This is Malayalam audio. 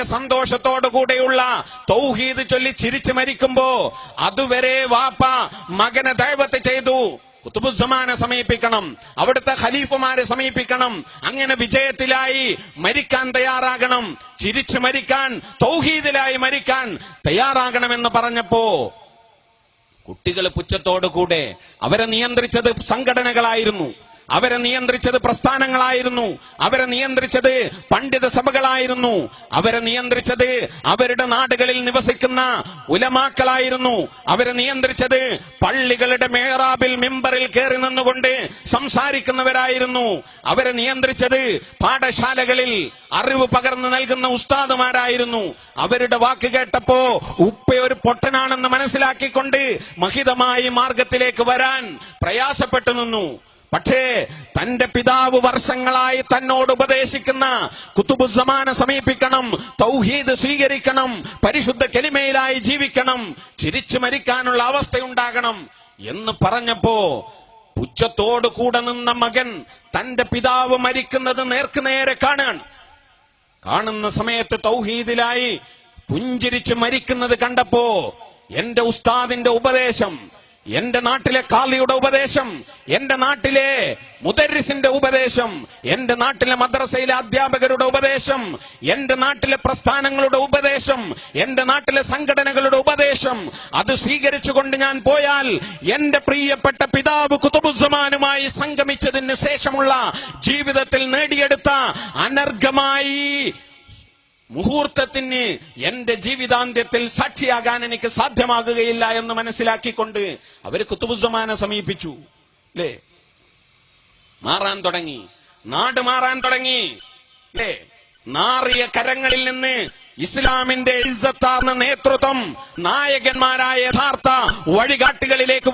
സന്തോഷത്തോടുകൂടെയുള്ള തൗഹീദ് ചൊല്ലി ചിരിച്ചു മരിക്കുമ്പോ അതുവരെ വാപ്പ മകനെ ദഅവത്ത് ചെയ്തു. ഖുതുബുസ്സമാനെ സമീപിക്കണം, അവിടുത്തെ ഖലീഫമാരെ സമീപിക്കണം, അങ്ങനെ വിജയത്തിലായി മരിക്കാൻ തയ്യാറാകണം, ചിരിച്ചു മരിക്കാൻ, തൗഹീദിലായി മരിക്കാൻ തയ്യാറാകണമെന്ന് പറഞ്ഞപ്പോ കുട്ടികൾ പുച്ഛത്തോടുകൂടെ അവരെ നിയന്ത്രിച്ചത് സംഘടനകളായിരുന്നു, അവരെ നിയന്ത്രിച്ചത് പ്രസ്ഥാനങ്ങളായിരുന്നു, അവരെ നിയന്ത്രിച്ചത് പണ്ഡിത സഭകളായിരുന്നു, അവരെ നിയന്ത്രിച്ചത് അവരുടെ നാടുകളിൽ നിവസിക്കുന്ന ഉലമാക്കളായിരുന്നു, അവരെ നിയന്ത്രിച്ചത് പള്ളികളുടെ മെഹ്റാബിൽ മിമ്പറിൽ കയറി നിന്നുകൊണ്ട് സംസാരിക്കുന്നവരായിരുന്നു, അവരെ നിയന്ത്രിച്ചത് പാഠശാലകളിൽ അറിവ് പകർന്നു നൽകുന്ന ഉസ്താദുമാരായിരുന്നു. അവരുടെ വാക്ക് കേട്ടപ്പോ ഉപ്പ ഒരു പൊട്ടനാണെന്ന് മനസ്സിലാക്കിക്കൊണ്ട് മഹിതമായി മാർഗത്തിലേക്ക് വരാൻ പ്രയാസപ്പെട്ടു നിന്നു. പക്ഷേ തന്റെ പിതാവ് വർഷങ്ങളായി തന്നോട് ഉപദേശിക്കുന്ന ഖുതുബുസ്സമാനെ സമീപിക്കണം, തൗഹീദ് സ്വീകരിക്കണം, പരിശുദ്ധ കലിമയിലായി ജീവിക്കണം, ചിരിച്ചു മരിക്കാനുള്ള അവസ്ഥയുണ്ടാകണം എന്ന് പറഞ്ഞപ്പോ പുച്ഛത്തോടു കൂടെ നിന്ന മകൻ തന്റെ പിതാവ് മരിക്കുന്നത് നേർക്കുനേരെ കാണുന്ന സമയത്ത് തൗഹീദിലായി പുഞ്ചിരിച്ചു മരിക്കുന്നത് കണ്ടപ്പോ എന്റെ ഉസ്താദിന്റെ ഉപദേശം, എന്റെ നാട്ടിലെ ഖാലിയുടെ ഉപദേശം, എന്റെ നാട്ടിലെ മുദർരിസിന്റെ ഉപദേശം, എന്റെ നാട്ടിലെ മദ്രസയിലെ അധ്യാപകരുടെ ഉപദേശം, എന്റെ നാട്ടിലെ പ്രസ്ഥാനങ്ങളുടെ ഉപദേശം, എന്റെ നാട്ടിലെ സംഘടനകളുടെ ഉപദേശം, അത് സ്വീകരിച്ചുകൊണ്ട് ഞാൻ പോയാൽ എന്റെ പ്രിയപ്പെട്ട പിതാവ് ഖുതുബുസ്സമാനുമായി സംഗമിച്ചതിന് ശേഷമുള്ള ജീവിതത്തിൽ നേടിയെടുത്ത അനർഘമായി മുഹൂർത്തത്തിന് എന്റെ ജീവിതാന്ത്യത്തിൽ സാക്ഷിയാകാൻ എനിക്ക് സാധ്യമാകുകയില്ല എന്ന് മനസ്സിലാക്കിക്കൊണ്ട് അവര് ഖുതുബുസ്സമാനെ സമീപിച്ചു. അല്ലേ? മാറാൻ തുടങ്ങി, നാട് മാറാൻ തുടങ്ങി. അല്ലേ? നാറിയ കരങ്ങളിൽ നിന്ന് ഇസ്ലാമിന്റെ ഇസ്സത്താർന്ന നേതൃത്വം നായകന്മാരായ യഥാർത്ഥ വഴികാട്ടികളിലേക്ക്